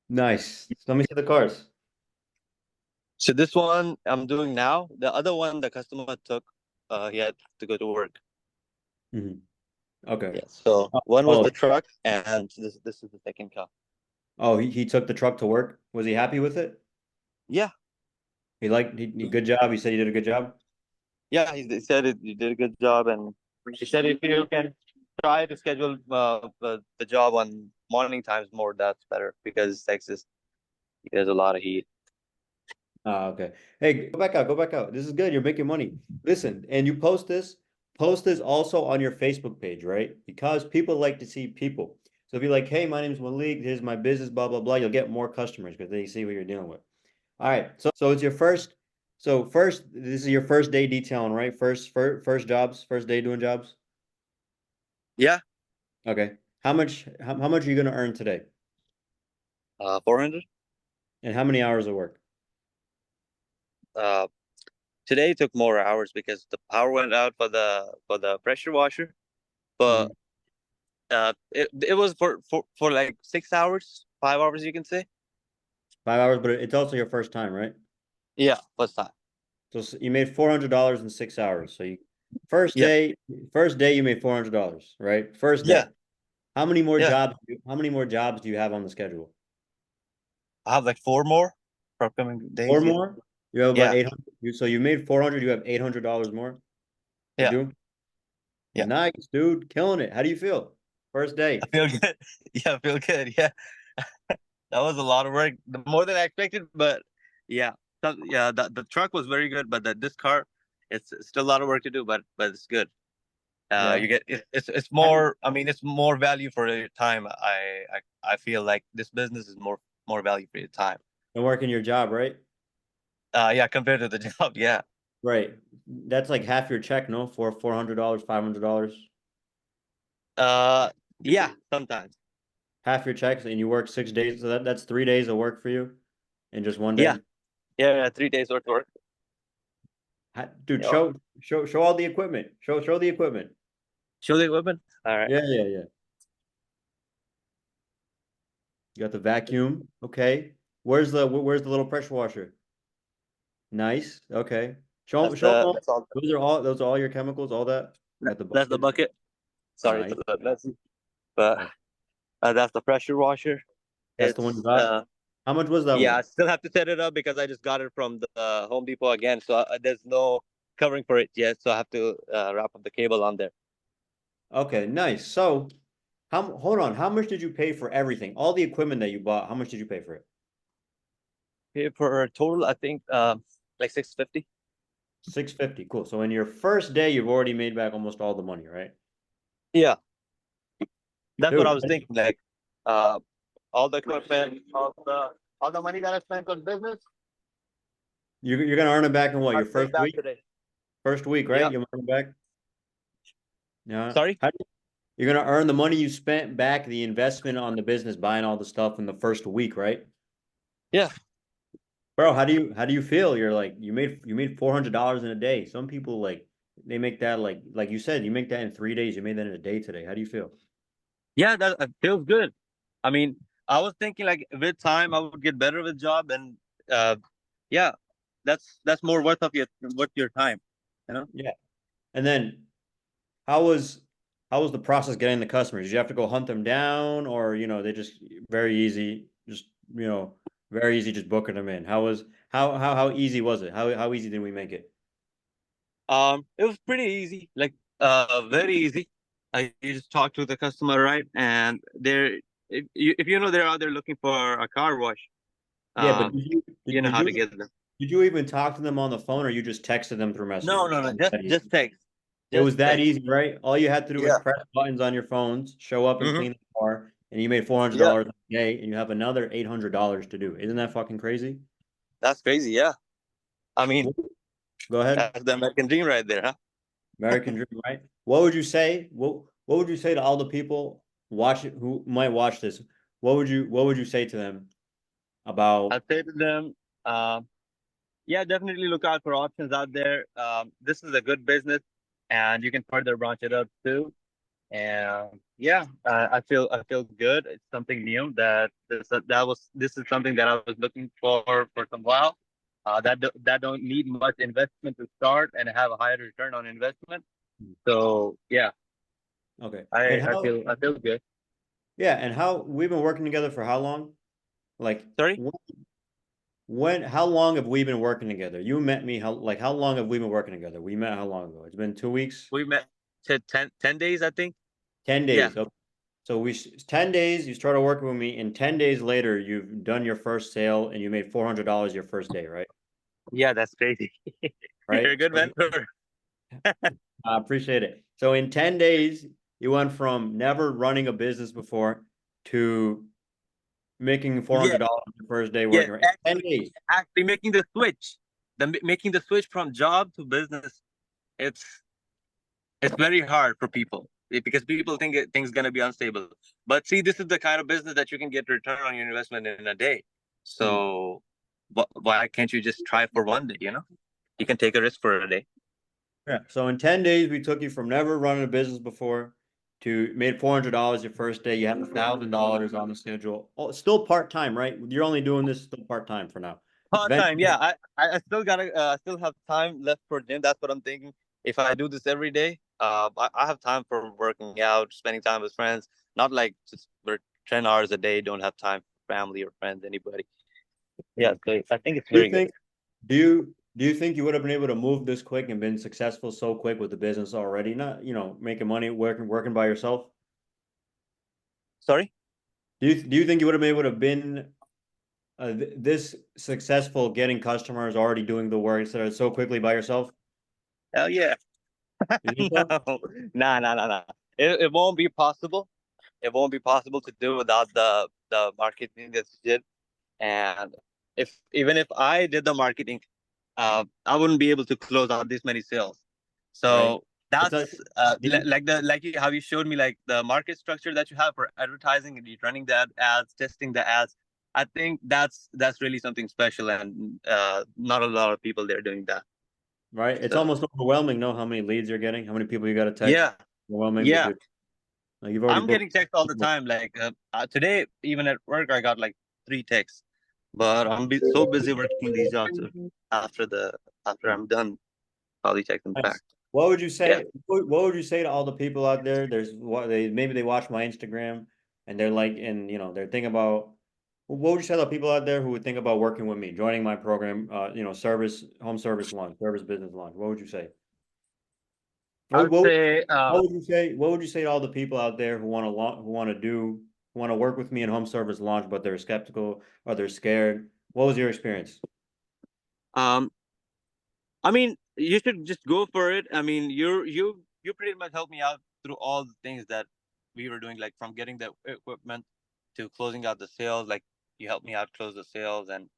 Nice. Let me see the cars. So this one I'm doing now. The other one the customer took, he had to go to work. Hmm. Okay. Yeah. So Oh, one was oh, the truck, and this is the second car. oh, he took the truck to work. Was he happy with it? Yeah, Good job. He said he did a good job. yeah. He said you did a good job, and he said if you can try to schedule the job on morning times more, that's better because Texas there's a lot of heat. Ah, okay. Hey, go back out, go back out. This is good. You're making money. Listen, and you post this also on your Facebook page, right? Because people like to see people. So if you're like, hey, my name's Malik, here's my business, blah, blah, blah, you'll get more customers because they see what you're dealing with. All right. So it's your first, so first, this is your first day detailing, right? First jobs, first day doing jobs. Yeah, Okay. How much are you gonna earn today? 400. And how many hours of work? Uh, Today took more hours because the power went out for the pressure washer, but Mhm. it was for like 6 hours, 5 hours you can say. 5 hours, but it's also your first time, right? Yeah, first time. So you made $400 in 6 hours. So you first Yeah, day, first day you made $400, right? First day. yeah, yeah. How many more jobs do you have on the schedule? I have like four more for upcoming Four days. Yeah, more? You have about yeah, 800. So you made 400, you have $800 more. You yeah, do? yeah. Nice, dude. Killing it. How do you feel? First I day. feel good. Yeah, I feel good. Yeah, that was a lot of work, more than I expected. But yeah, yeah, the truck was very good, but this car, it's still a lot of work to do, but it's good. Yeah. You get it's How do more. I mean, it's more value for your time. I feel like this business is more value for your time. you work in your job, right? Yeah, compared to the job. Yeah. Right. That's like half your check, no? For $400, $500. Uh, yeah. Sometimes. Half your checks and you work 6 days. So that's 3 days of work for you in just one Yeah. day. Yeah. 3 days worth of work. Dude, Yeah. show all the equipment. Show the equipment. Show the equipment. All right. Yeah, yeah, yeah. You got the vacuum. Okay. Where's the little pressure washer? Nice. Okay. Show 'em all. That's all. Those are all your chemicals, all that. You got the That's the bucket. bucket. Sorry Nice. for the messy, but Oh, that's the pressure washer. that's the one you It's got. How much was that Yeah. I one? still have to set it up because I just got it from the Home Depot again. So there's no covering for it yet. So I have to wrap up the cable on there. Okay, nice. So, hold on. How much did you pay for everything? All the equipment that you bought, how much did you pay for it? Okay, for a total, I think like 650. 650. Cool. So in your first day, you've already made back almost all the money, right? Yeah, that's what I Dude, was thinking. Like uh, all the equipment, all the money that I spent on business, you're gonna earn it back in what, I your paid first back week? today. First week, right? Yeah. You'll earn it back? Yeah. Sorry. You're gonna earn the money you spent back, the investment on the business, buying all the stuff in the first week, right? Yeah. Bro, how do you feel? You're like you made $400 in a day. Some people like they make that like you said, you make that in 3 days. You made that in a day today. How do you feel? Yeah, that feels good. I mean, I was thinking like with time I would get better with job, and uh, yeah, that's more worth your time, you know. Yeah. And then how was how was the process getting the customers? Did you have to go hunt them down or they just very easy, just very easy just booking them in? How easy was it? How easy did we make it? It was pretty easy, like very easy. You just talk to the customer, right? And they're if you know they're out there looking for a car wash, Yeah, but um, you know how to get them. did you even talk to them on the phone or you just texted them through No, Messenger? no, no, That easy. just text, It just was that text. easy, right? All you had to do was Yeah. press buttons on your phones, show up and Hmm. clean the car, and you made four hundred Yeah, dollars a day, and you have another $800 to do. Isn't that fucking crazy? that's crazy. Yeah, I mean Go ahead. that's the American dream right there, huh? American Dream, right? What would you say? What would you say to all the people watch it who might watch this? What would you say to them about I'd say to them, yeah, definitely look out for options out there. This is a good business, and you can further branch it up too. And yeah, I feel good. It's something new this is something that I was looking for some while. That don't need much investment to start and have a higher return on investment. So yeah, Okay. And I feel good. yeah, and how we've been working together for how long? Like Sorry, how long have we been working together? You met me how long have we been working together? We met how long ago? It's been 2 weeks, we met to 10 days, I think. 10 Yeah, days. Okay. So 10 days, you started working with me, and 10 days later, you've done your first sale and you made $400 your first day, right? yeah, that's crazy. You're Right? a good So mentor. I appreciate it. So in 10 days, you went from never running a business before to making Yeah, $400 your first day yeah, working, right? 10 days, actually making the switch, making the switch from job to business. It's it's very hard for people because people think things gonna be unstable. But see, this is the kind of business that you can get return on your investment in a day. Mhm. So why can't you just try for one day? You can take a risk for a day. Yeah. So in 10 days, we took you from never running a business before to made $400 your first day. You have $1,000 on the schedule. Oh, still part-time, right? You're only doing this still part-time for now. Part time, Eventually, yeah. I still gotta still have time left for gym. That's what I'm thinking. If I do this every day, I have time for working out, spending time with friends. Not like just for 10 hours a day. Don't have time for family or friends, anybody. Yeah, Mhm. so I think it's Do you very good. think do you think you would have been able to move this quick and been successful so quick with the business already? Not, making money working by yourself. Sorry. Do you think you would have been able to been this successful getting customers already doing the work instead of so quickly by yourself? Hell yeah. You think No, so? nah. It won't be possible. It won't be possible to do without the marketing that you did. And if even if I did the marketing, I wouldn't be able to close out this many sales. Right. So It's a that's do you, how you showed me like the market structure that you have for advertising and you running the ads, testing the ads. I think that's really something special, and not a lot of people there doing that. right. It's So almost overwhelming. Know how many leads you're getting, how many people you got to text. yeah, Overwhelming, but yeah, you've already I'm booked. getting texts all the time. Like today, even at work, I got like 3 texts. But so busy working these jobs. After the after I'm done, probably check them back. Nice. What would you Yeah. say? What would you say to all the people out there? There's what maybe they watch my Instagram and they're like, and they're thinking about. What would you say to the people out there who would think about working with me, joining my program? Home service launch, service business launch. What would you say? I What, would what, say, what would you say? What would you say to all the people out there who want to work with me in home service launch, but they're skeptical or they're scared? What was your experience? um, I mean, you should just go for it. I mean, you pretty much helped me out through all the things that we were doing, like from getting the equipment to closing out the sales. Like you helped me out close the sales, and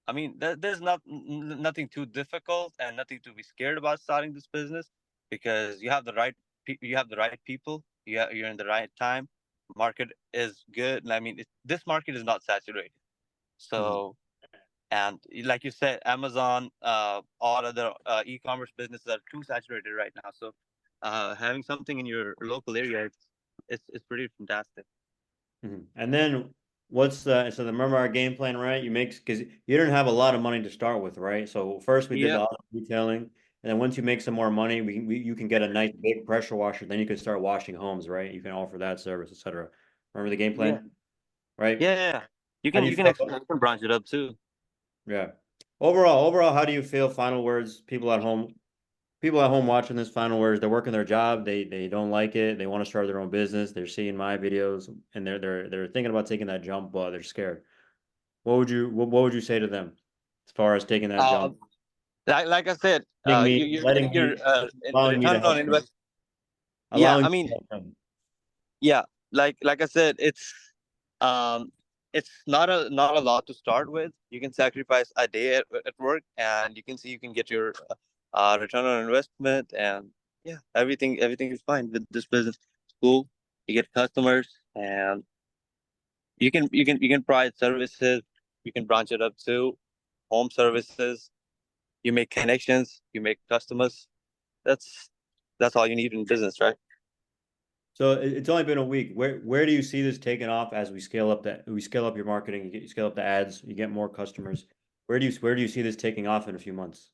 I mean, there's nothing too difficult and nothing to be scared about starting this business because you have the right people. You're in the right time. Market is good. I mean, this market is not saturated. Hmm. So, and like you said, Amazon, all other e-commerce businesses are too saturated right now. So, having something in your local area, it's pretty fantastic. Mhm. And then remember our game plan, right? Because you didn't have a lot of money to start with, right? So first we did the Yeah, auto detailing, and then once you make some more money, you can get a nice big pressure washer. Then you can start washing homes, right? You can offer that service, etc. Remember the game yeah, plan, right? yeah. You How can do you you can, feel you can branch it up too. yeah. Overall, how do you feel? Final words, people at home watching this final words, they're working their job, they don't like it, they want to start their own business, they're seeing my videos and they're thinking about taking that jump, but they're scared. What would you say to them as far as taking that Uh, jump? like I said, Letting me you're getting letting your me allowing me to return on help them. investment. Yeah, Allowing I me to mean, help them. yeah, like I said, um it's not a lot to start with. You can sacrifice a day at work, and you can see you can get your return on investment, and yeah, everything is fine with this business. It's cool. You get customers, and you can provide services. You can branch it up to home services. You make connections. You make customers. That's that's all you need in business, right? So it's only been a week. Where do you see this taking off as we scale up your marketing, you scale up the ads, you get more customers. Where do you see this taking off in a few months?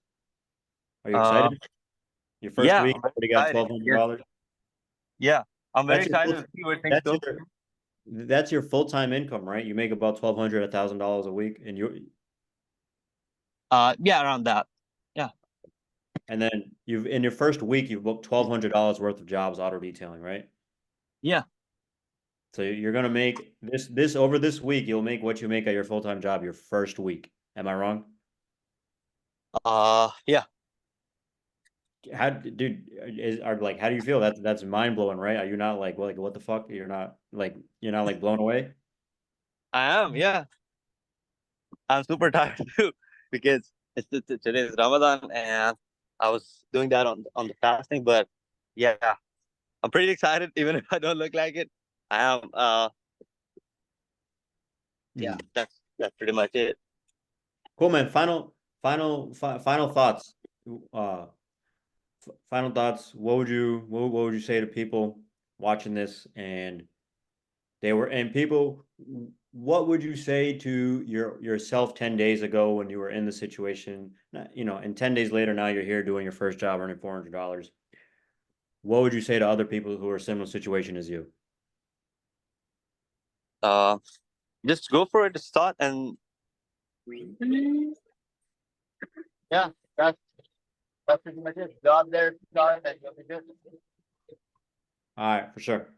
Are you Uh, excited? Your first yeah, week, I'm very already got excited. Yes, $1,200. yeah, I'm very That's your excited full, to see where things that's go. your full-time income, right? You make about 1,200, $1,000 a week, and Yeah, around that. Yeah, then you've in your first week you've booked $1,200 worth of jobs auto detailing, right? yeah. So you're gonna make this over this week, you'll make what you make at your full-time job your first week. Am I wrong? Yeah. How, dude, how do you feel? That's mind blowing, right? Are you not like what the fuck? You're not like blown away? I am. Yeah, I'm super tired too because today is Ramadan and I was doing that on the fasting. But yeah, I'm pretty excited even if I don't look like it. I am. Yeah, Mhm. that's pretty much it. Cool, man. Final thoughts. Uh, Final thoughts. What would you say to people watching this and people, what would you say to yourself 10 days ago when you were in the situation? And 10 days later, now you're here doing your first job earning $400. What would you say to other people who are in a similar situation as you? Uh, just go for it to start and yeah, that's pretty much it. Go out there, start, and you'll be good. All right, for sure.